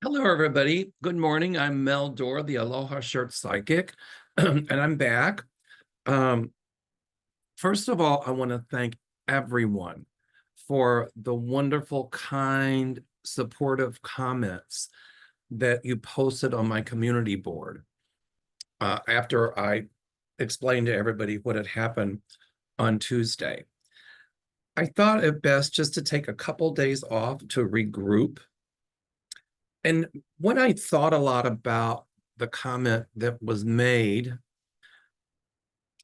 Hello, everybody. Good morning. I'm Doerr, the Aloha Shirt Psychic, and I'm back. Um, First of all, I want to thank everyone for the wonderful, kind, supportive comments that you posted on my community board after I explained to everybody what had happened on Tuesday. I thought it best just to take a couple days off to regroup. And when I thought a lot about the comment that was made,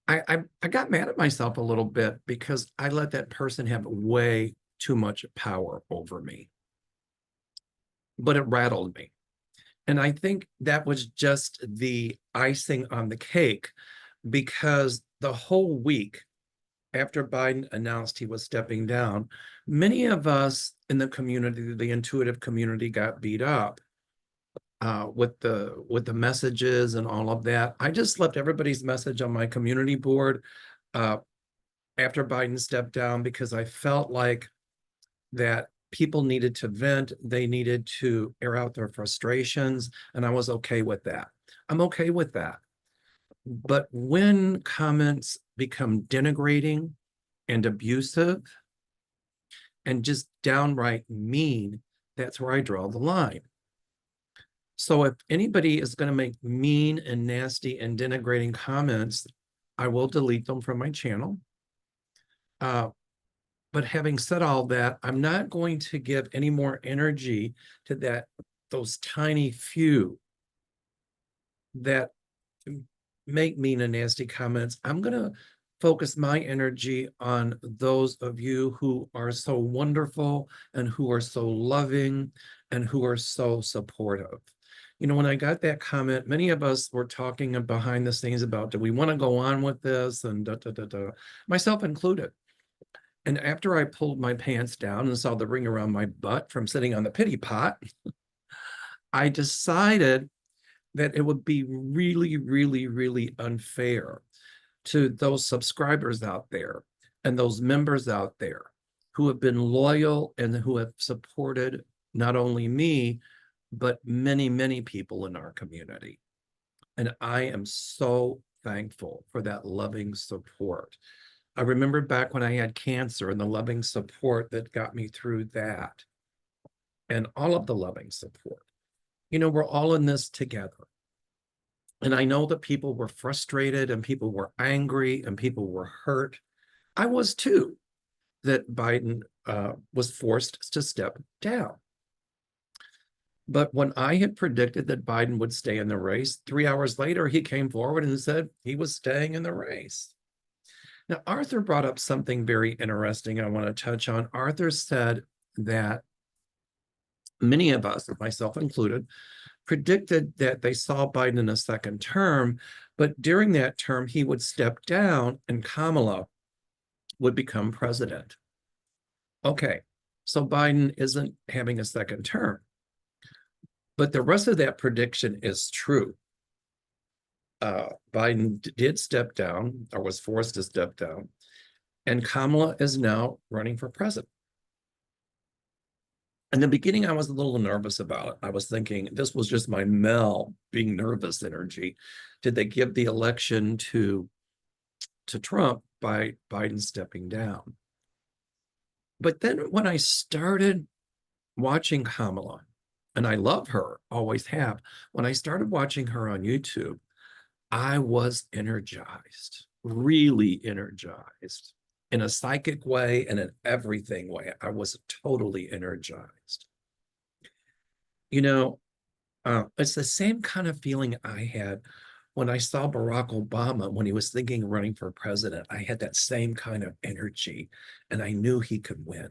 I got mad at myself a little bit because I let that person have way too much power over me, but it rattled me. And I think that was just the icing on the cake because the whole week after Biden announced he was stepping down, many of us in the community, the intuitive community, got beat up with the messages and all of that. I just left everybody's message on my community board uh, after Biden stepped down because I felt like that people needed to vent, they needed to air out their frustrations, and I was okay with that. I'm okay with that. But when comments become denigrating and abusive and just downright mean, that's where I draw the line. So if anybody is going to make mean and nasty and denigrating comments, I will delete them from my channel. But having said all that, I'm not going to give any more energy to those tiny few that make mean and nasty comments. I'm going to focus my energy on those of you who are so wonderful and who are so loving and who are so supportive. You know, when I got that comment, many of us were talking behind the scenes about, do we want to go on with this? And myself included. And after I pulled my pants down and saw the ring around my butt from sitting on the pity pot, I decided that it would be really, really, really unfair to those subscribers out there and those members out there who have been loyal and who have supported not only me, but many, many people in our community. And I am so thankful for that loving support. I remember back when I had cancer and the loving support that got me through that and all of the loving support. You know, we're all in this together. And I know that people were frustrated and people were angry and people were hurt. I was too, that Biden was forced to step down. But when I had predicted that Biden would stay in the race, 3 hours later, he came forward and said he was staying in the race. Now, Arthur brought up something very interesting I want to touch on. Arthur said that many of us, myself included, predicted that they saw Biden in a second term, but during that term, he would step down and Kamala would become president. Okay, so Biden isn't having a second term, but the rest of that prediction is true. Biden did step down or was forced to step down, and Kamala is now running for president. In the beginning, I was a little nervous about it. I was thinking this was just my Mel being nervous energy. Did they give the election to Trump by Biden stepping down? But then when I started watching Kamala, and I love her, always have, when I started watching her on YouTube, I was energized, really energized in a psychic way and an everything way. I was totally energized. You know, it's the same kind of feeling I had when I saw Barack Obama when he was thinking of running for president. I had that same kind of energy, and I knew he could win.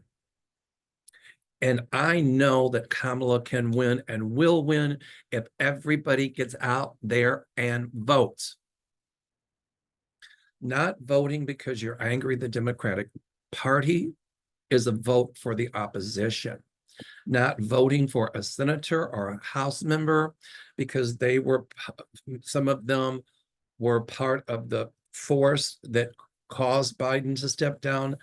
And I know that Kamala can win and will win if everybody gets out there and votes. Not voting because you're angry at the Democratic Party is a vote for the opposition. Not voting for a senator or a House member because some of them were part of the force that caused Biden to step down.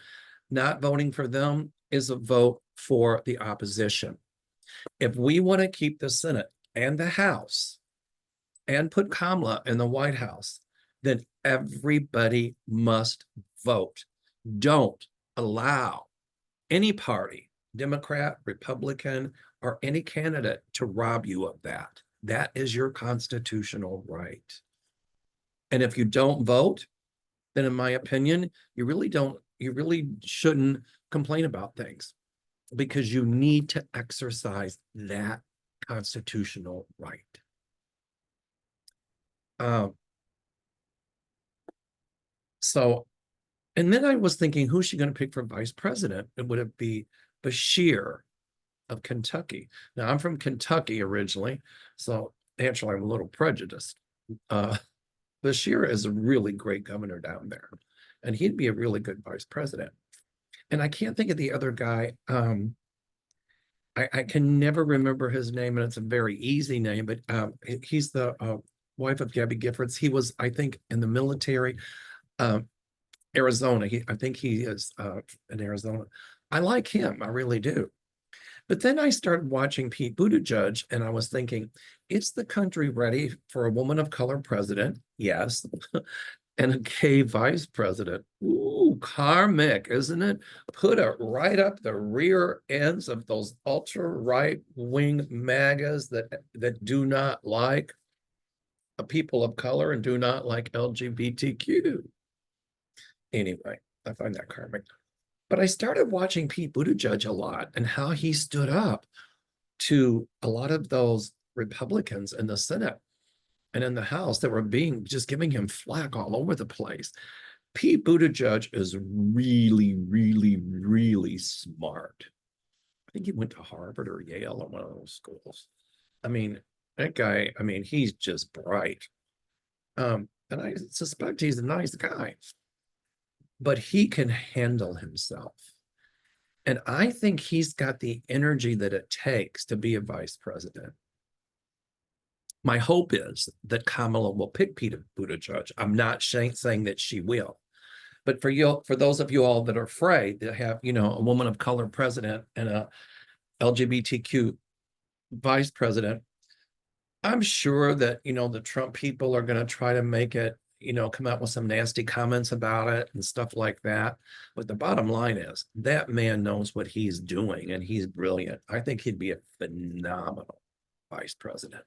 Not voting for them is a vote for the opposition. If we want to keep the Senate and the House and put Kamala in the White House, then everybody must vote. Don't allow any party, Democrat, Republican, or any candidate to rob you of that. That is your constitutional right. And if you don't vote, then in my opinion, you really shouldn't complain about things, because you need to exercise that constitutional right. So, and then I was thinking, who's she going to pick for vice president? And would it be Bashir of Kentucky? Now, I'm from Kentucky originally, so actually I'm a little prejudiced. Bashir is a really great governor down there, and he'd be a really good vice president. And I can't think of the other guy. I can never remember his name, and it's a very easy name, but he's the wife of Gabby Giffords. He was, I think, in the military, Arizona. I think he is in Arizona. I like him, I really do. But then I started watching Pete Buttigieg, and I was thinking, is the country ready for a woman of color president? Yes. And a gay vice president. Ooh, karmic, isn't it? Put it right up the rear ends of those ultra right wing MAGAs that do not like people of color and do not like LGBTQ. Anyway, I find that karmic. But I started watching Pete Buttigieg a lot, and how he stood up to a lot of those Republicans in the Senate and in the House that were just giving him flack all over the place. Pete Buttigieg is really, really, really smart. I think he went to Harvard or Yale or one of those schools. I mean, that guy, I mean, he's just bright. And I suspect he's a nice guy, but he can handle himself. And I think he's got the energy that it takes to be a vice president. My hope is that Kamala will pick Pete Buttigieg. I'm not saying that she will. But for those of you all that are afraid to have, a woman of color president and a LGBTQ vice president, I'm sure that, the Trump people are going to try to make it, come out with some nasty comments about it and stuff like that. But the bottom line is that man knows what he's doing, and he's brilliant. I think he'd be a phenomenal vice president.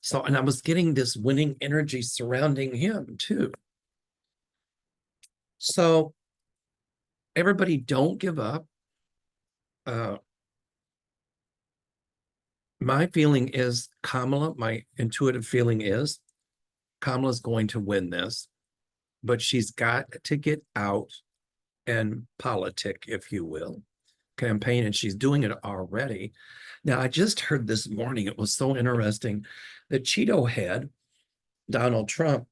So, and I was getting this winning energy surrounding him too. So everybody don't give up. My feeling is my intuitive feeling is Kamala's going to win this, but she's got to get out and politic, if you will, campaign, and she's doing it already. Now, I just heard this morning, it was so interesting, that Cheeto head, Donald Trump,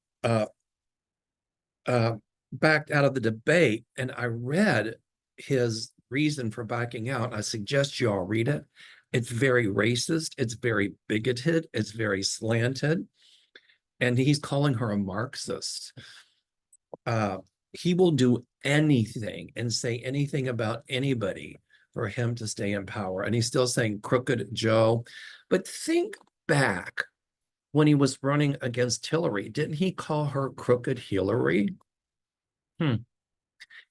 backed out of the debate, and I read his reason for backing out. I suggest you all read it. It's very racist, it's very bigoted, it's very slanted, and he's calling her a Marxist. He will do anything and say anything about anybody for him to stay in power. And he's still saying Crooked Joe. But think back when he was running against Hillary, didn't he call her Crooked Hillary?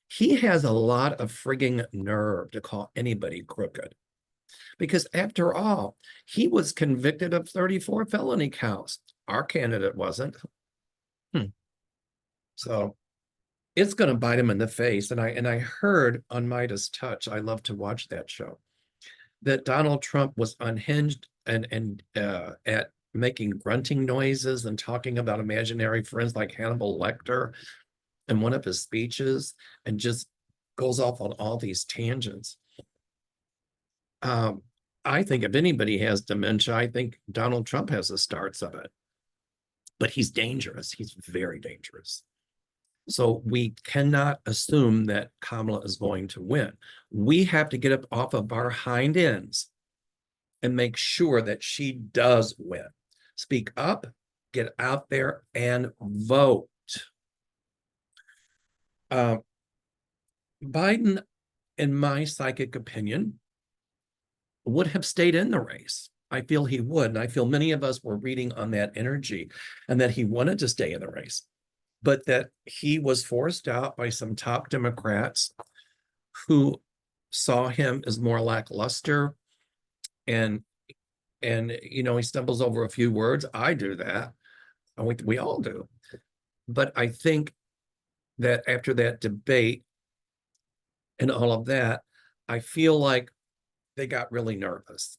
He has a lot of frigging nerve to call anybody crooked, because after all, he was convicted of 34 felony counts. Our candidate wasn't. So it's going to bite him in the face. And I heard on Midas Touch, I love to watch that show, that Donald Trump was unhinged and at making grunting noises and talking about imaginary friends like Hannibal Lecter in one of his speeches, and just goes off on all these tangents. I think if anybody has dementia, I think Donald Trump has the starts of it. But he's dangerous. He's very dangerous. So we cannot assume that Kamala is going to win. We have to get up off of our hind ends and make sure that she does win. Speak up, get out there and vote. Biden, in my psychic opinion, would have stayed in the race. I feel he would. And I feel many of us were reading on that energy and that he wanted to stay in the race, but that he was forced out by some top Democrats who saw him as more lackluster. And you know, he stumbles over a few words. I do that. We all do. But I think that after that debate and all of that, I feel like they got really nervous.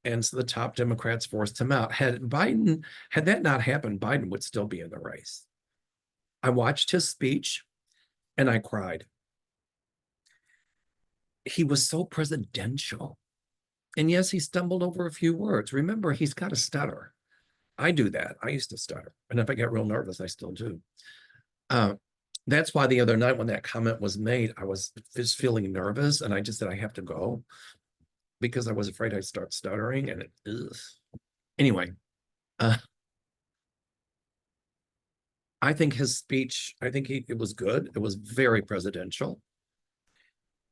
And so the top Democrats forced him out. Had that not happened, Biden would still be in the race. I watched his speech and I cried. He was so presidential. And yes, he stumbled over a few words. Remember, he's got a stutter. I do that. I used to stutter. And if I get real nervous, I still do. That's why the other night when that comment was made, I was just feeling nervous. And I just said, I have to go because I was afraid I'd start stuttering. And anyway, I think his speech, it was good. It was very presidential.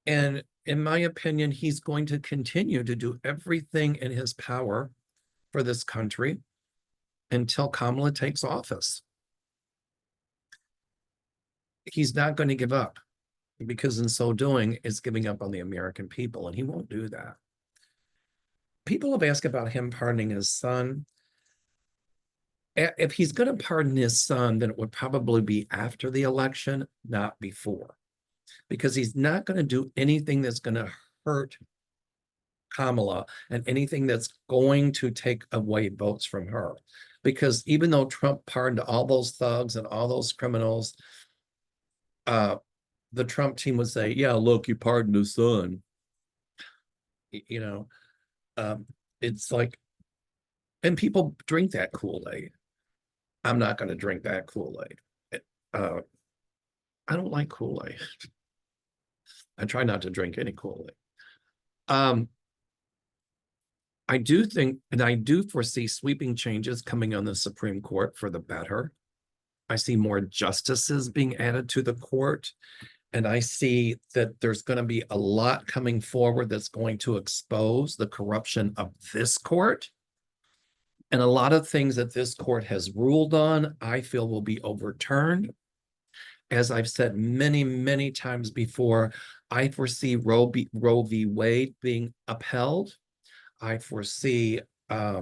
And in my opinion, he's going to continue to do everything in his power for this country until Kamala takes office. He's not going to give up, because in so doing, it's giving up on the American people, and he won't do that. People have asked about him pardoning his son. If he's going to pardon his son, then it would probably be after the election, not before, because he's not going to do anything that's going to hurt Kamala and anything that's going to take away votes from her. Because even though Trump pardoned all those thugs and all those criminals, the Trump team would say, yeah, look, you pardoned his son. You know, it's like, and people drink that Kool-Aid. I'm not going to drink that Kool-Aid. I don't like Kool-Aid. I try not to drink any Kool-Aid. I do think, and I do foresee sweeping changes coming on the Supreme Court for the better. I see more justices being added to the court. And I see that there's going to be a lot coming forward that's going to expose the corruption of this court. And a lot of things that this court has ruled on, I feel will be overturned. As I've said many, many times before, I foresee Roe v. Wade being upheld. I foresee they're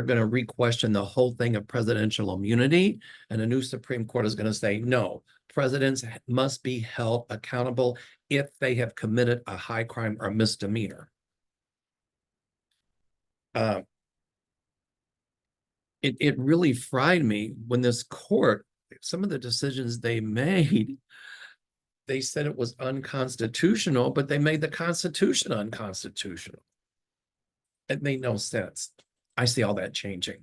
going to re-question the whole thing of presidential immunity, and a new Supreme Court is going to say, no, presidents must be held accountable if they have committed a high crime or misdemeanor. It really fried me when this court, some of the decisions they made, they said it was unconstitutional, but they made the Constitution unconstitutional. It made no sense. I see all that changing.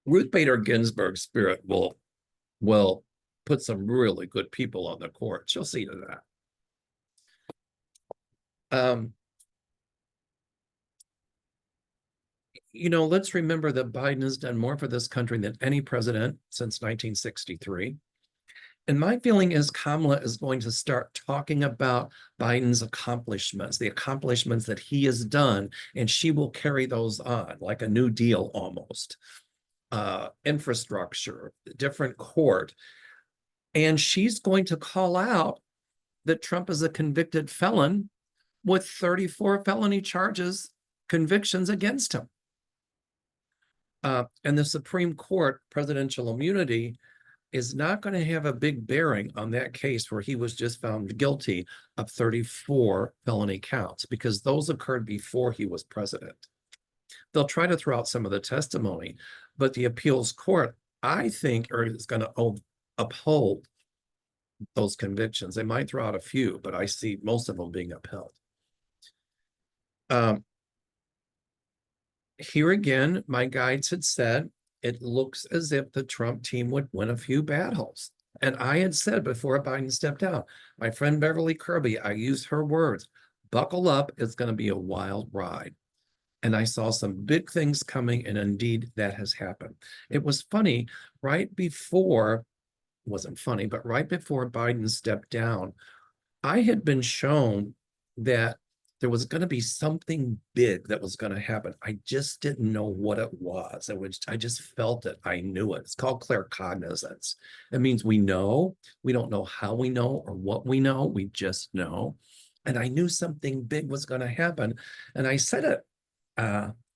Ruth Bader Ginsburg's spirit will put some really good people on the court. She'll see to that. You know, let's remember that Biden has done more for this country than any president since 1963. And my feeling is Kamala is going to start talking about Biden's accomplishments, the accomplishments that he has done, and she will carry those on like a New Deal almost. Infrastructure, different court. And she's going to call out that Trump is a convicted felon with 34 felony charges, convictions against him. And the Supreme Court presidential immunity is not going to have a big bearing on that case where he was just found guilty of 34 felony counts, because those occurred before he was president. They'll try to throw out some of the testimony, but the appeals court, I think, is going to uphold those convictions. They might throw out a few, but I see most of them being upheld. Here again, my guides had said, it looks as if the Trump team would win a few battles. And I had said before Biden stepped out, my friend Beverly Kirby, I used her words, buckle up, it's going to be a wild ride. And I saw some big things coming, and indeed that has happened. It was funny, right before, it wasn't funny, but right before Biden stepped down, I had been shown that there was going to be something big that was going to happen. I just didn't know what it was. I just felt it. I knew it. It's called claircognizance. It means we know. We don't know how we know or what we know. We just know. And I knew something big was going to happen. And I said it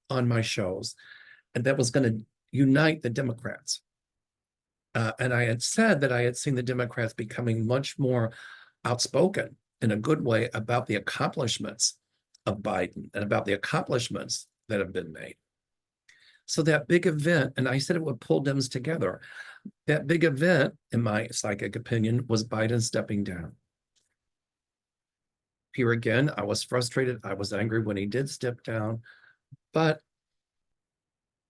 on my shows, and that was going to unite the Democrats. And I had said that I had seen the Democrats becoming much more outspoken in a good way about the accomplishments of Biden and about the accomplishments that have been made. So that big event, and I said it would pull Dems together. That big event, in my psychic opinion, was Biden stepping down. Here again, I was frustrated. I was angry when he did step down. But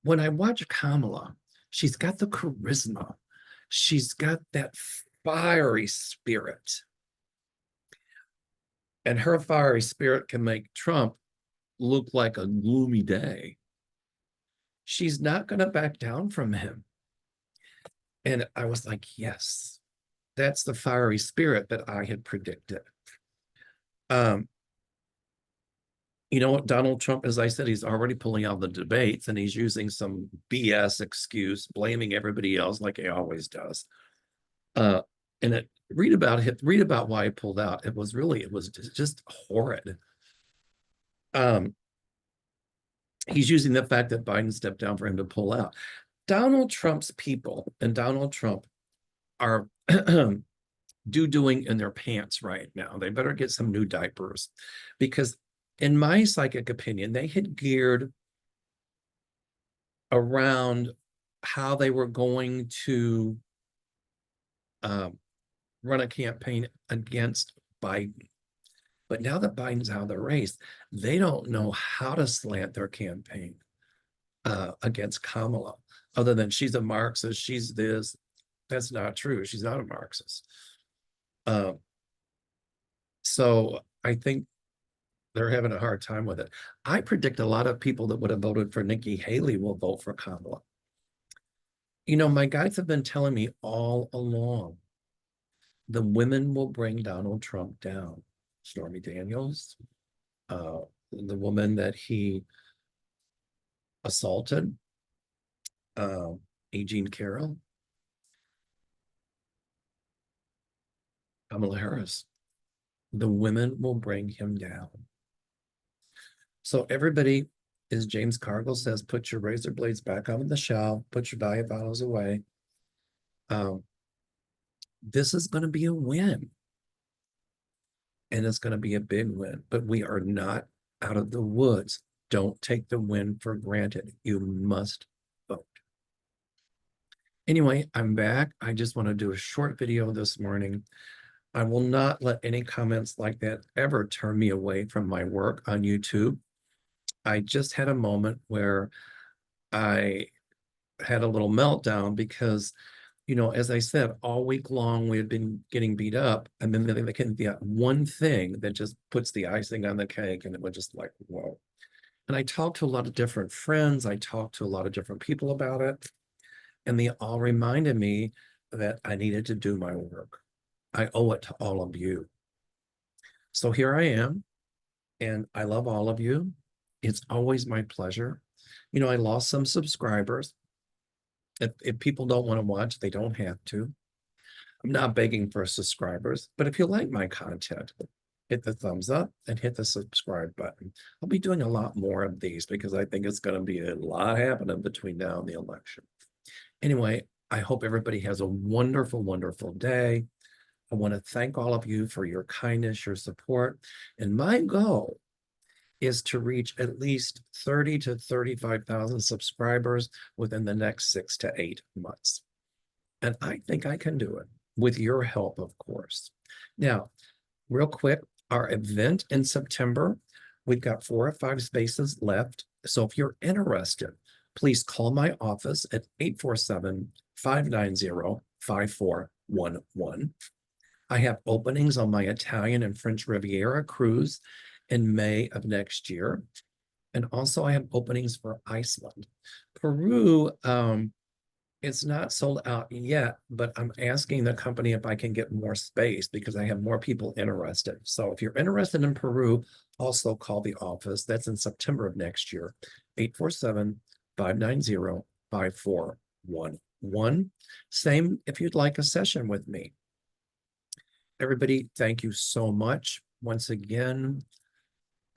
when I watch Kamala, she's got the charisma. She's got that fiery spirit. And her fiery spirit can make Trump look like a gloomy day. She's not going to back down from him. And I was like, yes, that's the fiery spirit that I had predicted. You know what, Donald Trump, as I said, he's already pulling out the debates and he's using some BS excuse, blaming everybody else like he always does. And read about why he pulled out. It was just horrid. He's using the fact that Biden stepped down for him to pull out. Donald Trump's people and Donald Trump are doing in their pants right now. They better get some new diapers, because in my psychic opinion, they had geared around how they were going to run a campaign against Biden. But now that Biden's out of the race, they don't know how to slant their campaign against Kamala, other than she's a Marxist, she's this. That's not true. She's not a Marxist. So I think they're having a hard time with it. I predict a lot of people that would have voted for Nikki Haley will vote for Kamala. You know, my guides have been telling me all along, the women will bring Donald Trump down. Stormy Daniels, the woman that he assaulted, Jean Carroll, Kamala Harris. The women will bring him down. So everybody, as James Cargill says, put your razor blades back on the shelf, put your diet bottles away. This is going to be a win. And it's going to be a big win, but we are not out of the woods. Don't take the win for granted. You must vote. Anyway, I'm back. I just want to do a short video this morning. I will not let any comments like that ever turn me away from my work on YouTube. I just had a moment where I had a little meltdown because, you know, as I said, all week long we had been getting beat up, and then they can be one thing that just puts the icing on the cake, and it was just like, whoa. And I talked to a lot of different friends. I talked to a lot of different people about it, and they all reminded me that I needed to do my work. I owe it to all of you. So here I am, and I love all of you. It's always my pleasure. You know, I lost some subscribers. If people don't want to watch, they don't have to. I'm not begging for subscribers, but if you like my content, hit the thumbs up and hit the subscribe button. I'll be doing a lot more of these because I think it's going to be a lot happening between now and the election. Anyway, I hope everybody has a wonderful, wonderful day. I want to thank all of you for your kindness, your support. And my goal is to reach at least 30 to 35,000 subscribers within the next 6 to 8 months. And I think I can do it with your help, of course. Now, real quick, our event in September, we've got 4 or 5 spaces left. So if you're interested, please call my office at 847-590-5411. I have openings on my Italian and French Riviera cruise in May of next year. And also I have openings for Iceland. Peru, It's not sold out yet, but I'm asking the company if I can get more space because I have more people interested. So if you're interested in Peru, also call the office. That's in September of next year, 847-590-5411. Same if you'd like a session with me. Everybody, thank you so much. Once again,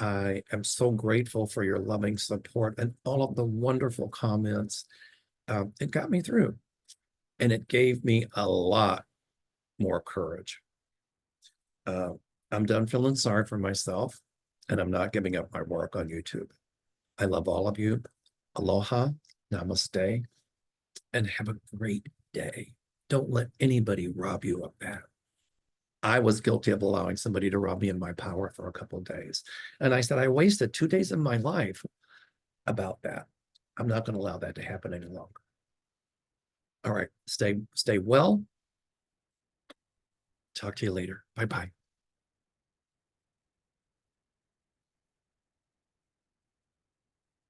I am so grateful for your loving support and all of the wonderful comments. It got me through, and it gave me a lot more courage. I'm done feeling sorry for myself, and I'm not giving up my work on YouTube. I love all of you. Aloha, namaste, and have a great day. Don't let anybody rob you of that. I was guilty of allowing somebody to rob me of my power for a couple of days. And I said, I wasted 2 days of my life about that. I'm not going to allow that to happen any longer. All right. Stay well. Talk to you later. Bye-bye.